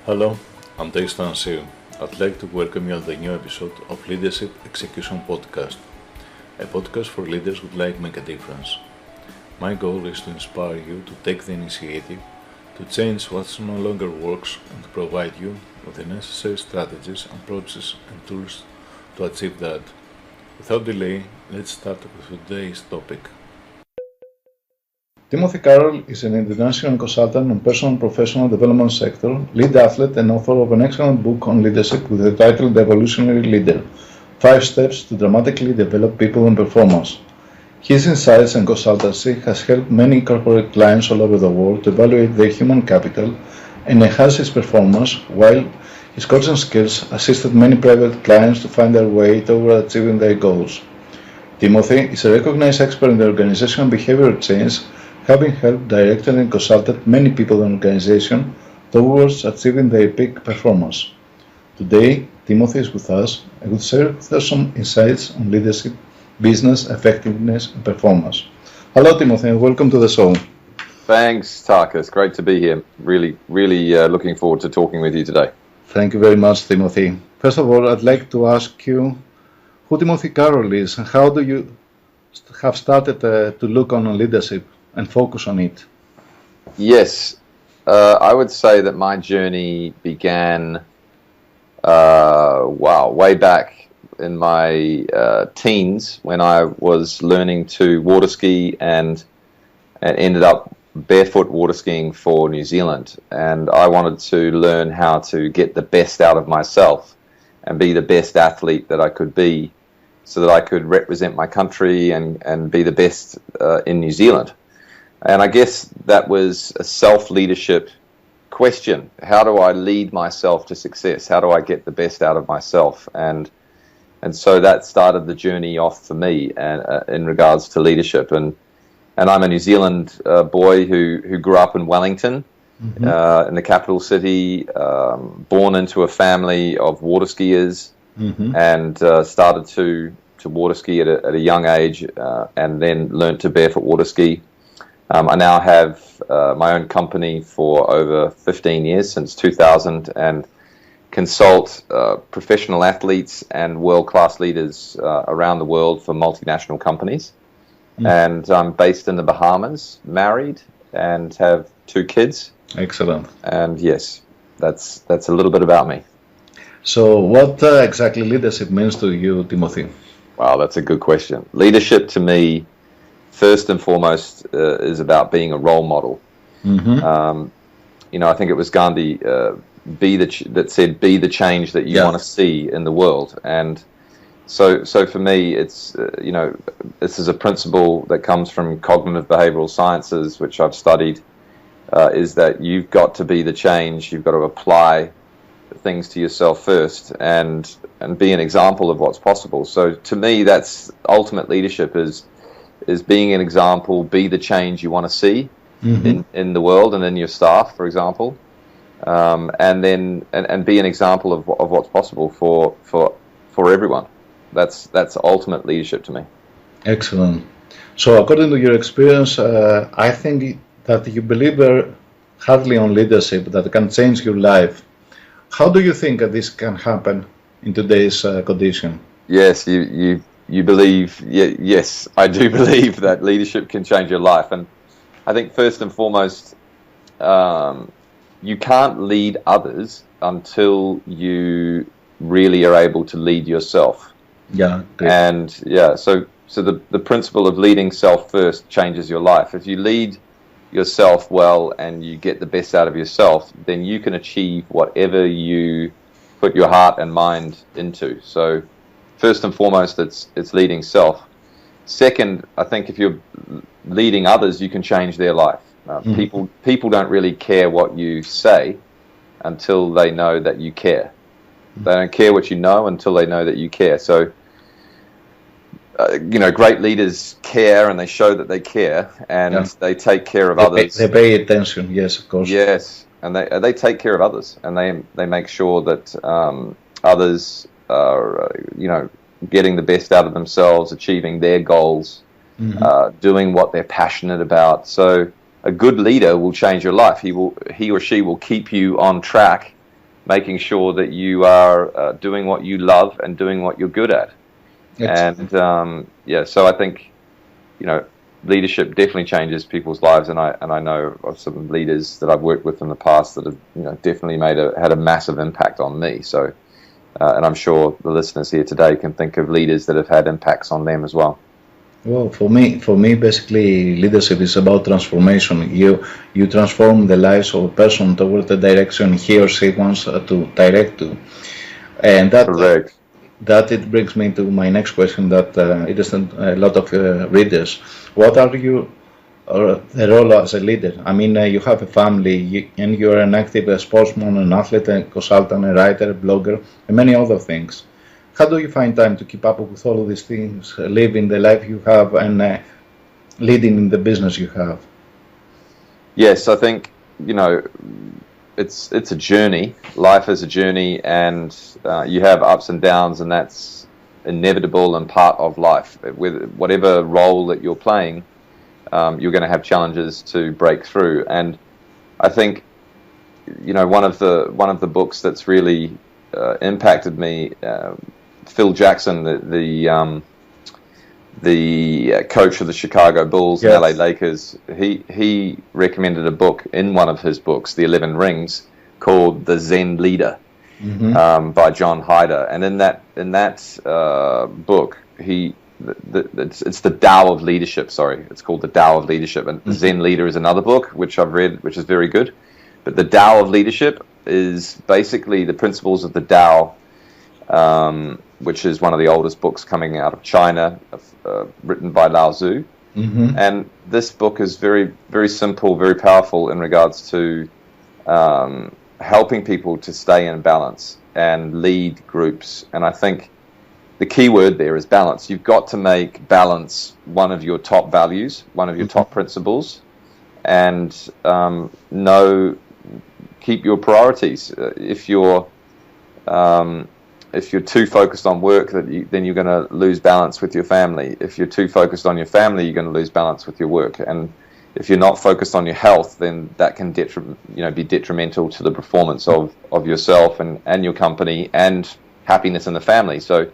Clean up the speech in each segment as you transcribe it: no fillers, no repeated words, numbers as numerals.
Hello, I'm Takis Athanassiou. I'd like to welcome you on the new episode of Leadership Execution Podcast, a podcast for leaders who would like to make a difference. My goal is to inspire you to take the initiative, to change what no longer works, and to provide you with the necessary strategies, approaches, and tools to achieve that. Without delay, let's start with today's topic. Timothy Caroll is an international consultant on personal and professional development sector, lead athlete and author of an excellent book on leadership with the title The Evolutionary Leader, 5 Steps to Dramatically Develop People and Performance. His insights and consultancy has helped many corporate clients all over the world to evaluate their human capital and enhance its performance, while his coaching skills assisted many private clients to find their way toward achieving their goals. Timothy is a recognized expert in the organizational behavioral change, having helped directed and consulted many people and organizations towards achieving their peak performance. Today, Timothy is with us and will share with us some insights on leadership, business, effectiveness, and performance. Hello, Timothy, and welcome to the show. Thanks, Takis. Great to be here. Really looking forward to talking with you today. Thank you very much, Timothy. First of all, I'd like to ask you who Timothy Caroll is and how do you have started to look on leadership and focus on it? Yes, I would say that my journey began, way back in my teens when I was learning to water ski and ended up barefoot water skiing for New Zealand. And I wanted to learn how to get the best out of myself and be the best athlete that I could be so that I could represent my country and be the best in New Zealand. And I guess that was a self-leadership question. How do I lead myself to success? How do I get the best out of myself? And so that started the journey off for me in regards to leadership. And I'm a New Zealand boy who grew up in Wellington, in the capital city, born into a family of water skiers, and started to water ski at a young age, and then learned to barefoot water ski. I now have my own company for over 15 years, since 2000, and consult professional athletes and world-class leaders around the world for multinational companies. And I'm based in the Bahamas, married, and have 2 kids. Excellent. And yes, that's a little bit about me. So what exactly leadership means to you, Timothy? Wow, that's a good question. Leadership to me, first and foremost, is about being a role model. I think it was Gandhi that said, "Be the change that you want to see in the world." And so for me, it's this is a principle that comes from cognitive behavioral sciences, which I've studied. Is that you've got to be the change. You've got to apply things to yourself first, and be an example of what's possible. So to me, that's ultimate leadership is being an example, be the change you want to see in the world and in your staff, for example, and be an example of what's possible for everyone. That's ultimate leadership to me. Excellent. So according to your experience, I think that you believe hardly on leadership that can change your life. How do you think that this can happen in today's condition? Yes, you believe, yes, I do believe that leadership can change your life. And I think first and foremost, you can't lead others until you really are able to lead yourself. Yeah. Great. And so the principle of leading self first changes your life. If you lead yourself well and you get the best out of yourself, then you can achieve whatever you put your heart and mind into. So first and foremost, it's leading self. Second, I think if you're leading others, you can change their life. People don't really care what you say until they know that you care. They don't care what you know until they know that you care. So, great leaders care, and they show that they care, and they take care of others. They pay attention, yes, of course. Yes, and they take care of others, and they make sure that others are, getting the best out of themselves, achieving their goals, doing what they're passionate about. So a good leader will change your life. He or she will keep you on track making sure that you are doing what you love and doing what you're good at. And so I think, leadership definitely changes people's lives, and I know of some leaders that I've worked with in the past that have definitely had a massive impact on me. So, and I'm sure the listeners here today can think of leaders that have had impacts on them as well. Well, for me, basically, leadership is about transformation. You transform the lives of a person toward the direction he or she wants to direct to, and Correct. That it brings me to my next question. That it is a lot of readers. What are the role as a leader? I mean, you have a family, and you are an active sportsman, an athlete, a consultant, a writer, a blogger, and many other things. How do you find time to keep up with all of these things, living the life you have, and leading in the business you have? Yes, I think it's a journey. Life is a journey, and you have ups and downs, and that's inevitable and part of life. With whatever role that you're playing, you're going to have challenges to break through. And I think one of the books that's really impacted me, Phil Jackson, the coach of the Chicago Bulls and LA Lakers, he recommended a book in one of his books, The 11 Rings, called The Zen Leader, by John Hyder. And in that book, it's the Tao of Leadership. Sorry, it's called the Tao of Leadership. And The Zen Leader is another book which I've read, which is very good. But the Tao of Leadership is basically the principles of the Tao, which is one of the oldest books coming out of China, written by Lao Tzu. And this book is very, very simple, very powerful in regards to helping people to stay in balance and lead groups. And I think the key word there is balance. You've got to make balance one of your top values, one of your top principles, and keep your priorities. If you're too focused on work, then you're going to lose balance with your family. If you're too focused on your family, you're going to lose balance with your work. And if you're not focused on your health, then that can be detrimental to the performance of yourself and your company and happiness in the family. So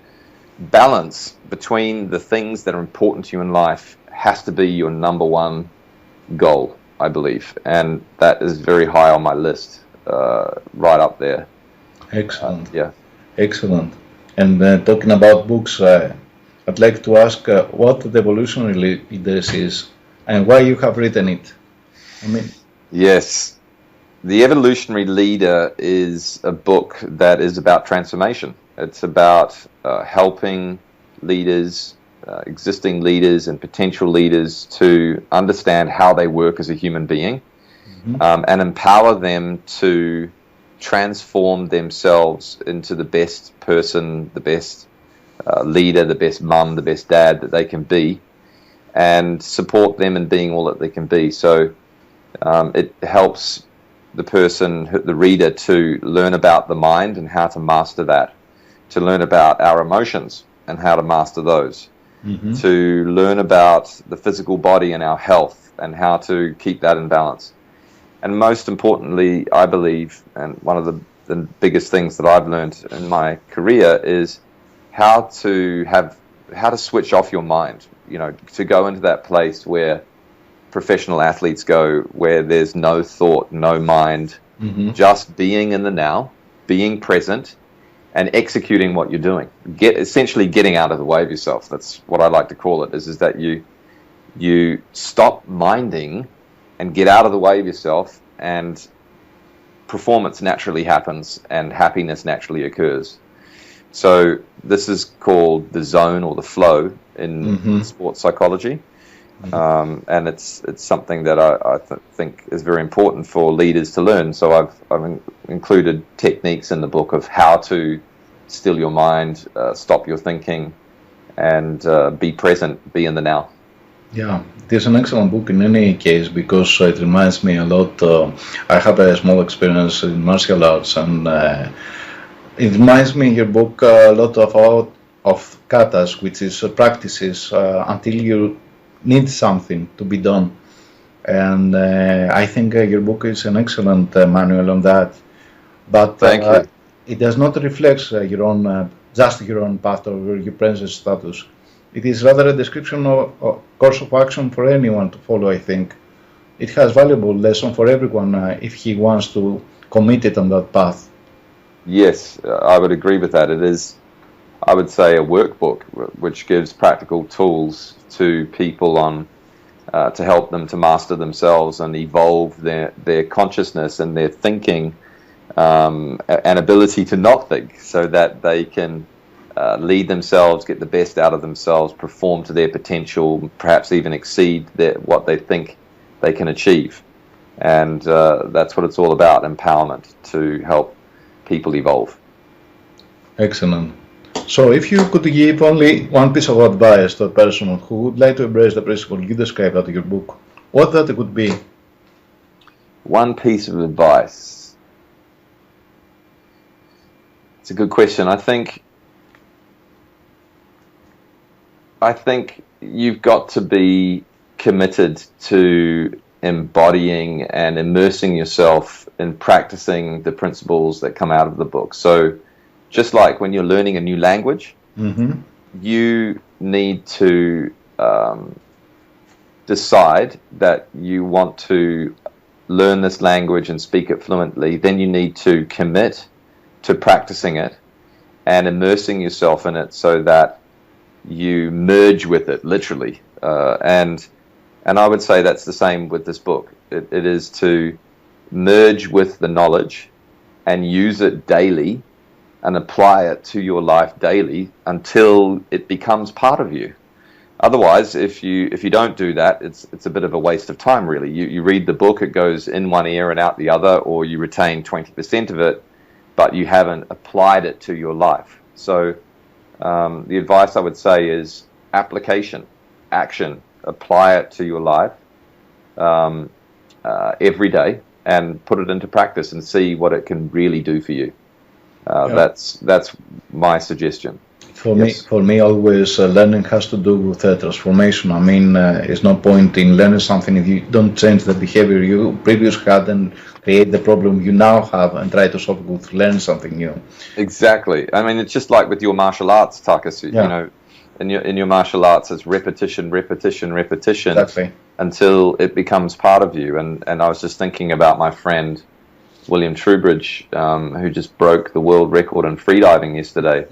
balance between the things that are important to you in life has to be your number one goal, I believe. And that is very high on my list, right up there. Excellent. Yeah. Excellent. And talking about books, I'd like to ask what the Evolutionary Leader is and why you have written it. Yes. The Evolutionary Leader is a book that is about transformation. It's about helping leaders, existing leaders and potential leaders to understand how they work as a human being, and empower them to transform themselves into the best person, the best leader, the best mum, the best dad that they can be, and support them in being all that they can be. So it helps the reader to learn about the mind and how to master that, to learn about our emotions and how to master those, to learn about the physical body and our health and how to keep that in balance. And most importantly, I believe, and one of the biggest things that I've learned in my career is how to switch off your mind, to go into that place where professional athletes go, where there's no thought, no mind, just being in the now, being present, and executing what you're doing. Essentially getting out of the way of yourself. That's what I like to call it, is that you stop minding and get out of the way of yourself, and performance naturally happens and happiness naturally occurs. So this is called the zone or the flow in sports psychology. And it's something that I think is very important for leaders to learn. So I've included techniques in the book of how to still your mind, stop your thinking, and be present, be in the now. Yeah, it is an excellent book in any case because it reminds me a lot. I have a small experience in martial arts, and it reminds me in your book a lot of katas, which is practices until you need something to be done. And I think your book is an excellent manual on that. but Thank you. it does not reflect your own, just your own path or your present status. It is rather a description of a course of action for anyone to follow, I think. It has valuable lesson for everyone if he wants to commit it on that path. Yes, I would agree with that. It is, I would say, a workbook which gives practical tools to people on to help them to master themselves and evolve their consciousness and their thinking and ability to not think, so that they can lead themselves, get the best out of themselves, perform to their potential, perhaps even exceed what they think they can achieve. And that's what it's all about, empowerment, to help people evolve. Excellent. So if you could give only one piece of advice to a person who would like to embrace the principle you described out of your book, what that would be? One piece of advice. It's a good question. I think you've got to be committed to embodying and immersing yourself in practicing the principles that come out of the book. So just like when you're learning a new language, you need to decide that you want to learn this language and speak it fluently. Then you need to commit to practicing it and immersing yourself in it so that you merge with it, literally. And I would say that's the same with this book. It is to merge with the knowledge and use it daily and apply it to your life daily until it becomes part of you. Otherwise, if you don't do that, it's a bit of a waste of time, really. You read the book, it goes in one ear and out the other, or you retain 20% of it, but you haven't applied it to your life. So the advice I would say is application, action. Apply it to your life every day and put it into practice and see what it can really do for you. That's my suggestion. For me, always learning has to do with transformation. I mean, it's no point in learning something if you don't change the behavior you previously had and create the problem you now have and try to solve it with learn something new. Exactly. I mean, it's just like with your martial arts, Takis. You know, in your martial arts, it's repetition, exactly, until it becomes part of you. And I was just thinking about my friend William Trubridge, who just broke the world record in freediving yesterday.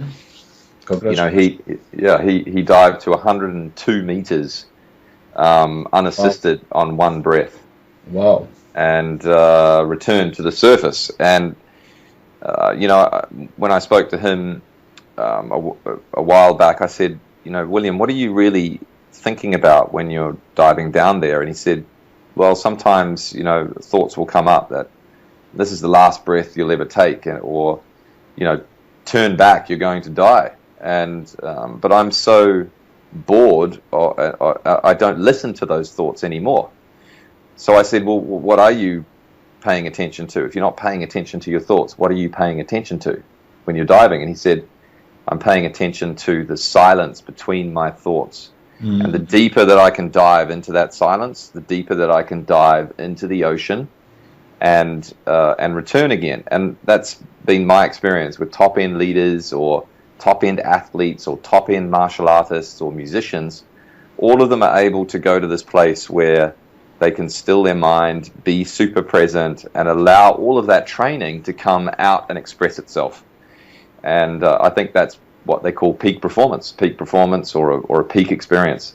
You know, he dived to 102 meters unassisted on one breath. Wow. And returned to the surface. And you know, when I spoke to him a while back, I said, you know, William, what are you really thinking about when you're diving down there? And he said, well, sometimes, you know, thoughts will come up that this is the last breath you'll ever take, or, you know, turn back, you're going to die. And but I'm so bored, or I don't listen to those thoughts anymore. So I said, well, what are you paying attention to? If you're not paying attention to your thoughts, what are you paying attention to when you're diving? And he said, I'm paying attention to the silence between my thoughts. And the deeper that I can dive into that silence, the deeper that I can dive into the ocean and return again. And that's been my experience with top-end leaders or top-end athletes or top-end martial artists or musicians. All of them are able to go to this place where they can still their mind, be super present, and allow all of that training to come out and express itself. And I think that's what they call peak performance or a peak experience.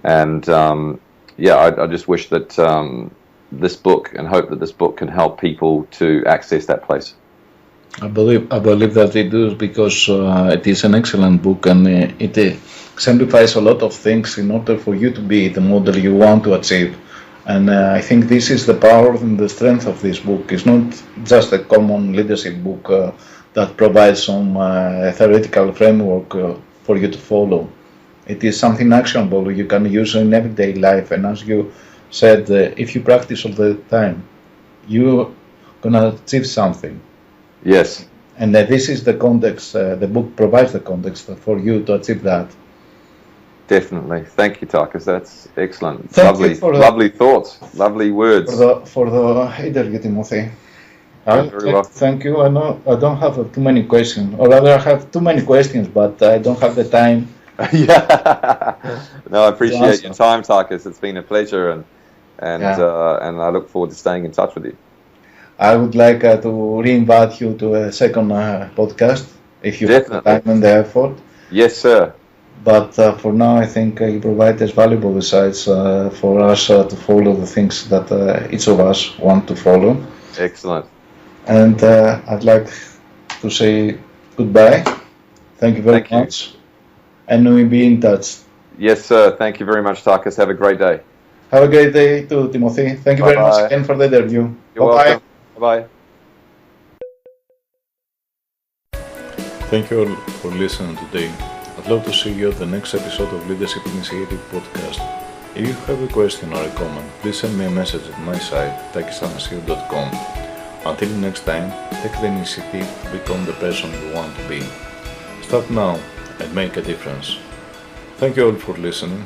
And I just wish that this book, and hope that this book can help people to access that place. I believe that it does, because it is an excellent book, and it exemplifies a lot of things in order for you to be the model you want to achieve. And I think this is the power and the strength of this book. It's not just a common leadership book that provides some theoretical framework for you to follow. It is something actionable you can use in everyday life. And as you said, if you practice all the time, you're going to achieve something. Yes. And this is the context, the book provides the context for you to achieve that. Definitely. Thank you, Takis. That's excellent. Lovely thoughts, lovely words. For the interview, Timothy. You're very welcome. Thank you. I know I don't have too many questions, or rather, I have too many questions, but I don't have the time. Yeah. No, I appreciate your time, Takis. It's been a pleasure, and I look forward to staying in touch with you. I would like to re-invite you to a second podcast if you have the time and the effort. Yes, sir. But for now, I think you provide us valuable insights for us to follow the things that each of us want to follow. Excellent. And I'd like to say goodbye. Thank you very much. And we'll be in touch. Yes, sir. Thank you very much, Takis. Have a great day. Have a great day too, Timothy. Thank you very much again for the interview. You're welcome. Bye-bye. Thank you all for listening today. I'd love to see you at the next episode of Leadership Initiative Podcast. If you have a question or a comment, please send me a message at my site, takisathanassiou.com. Until next time, take the initiative to become the person you want to be. Start now and make a difference. Thank you all for listening.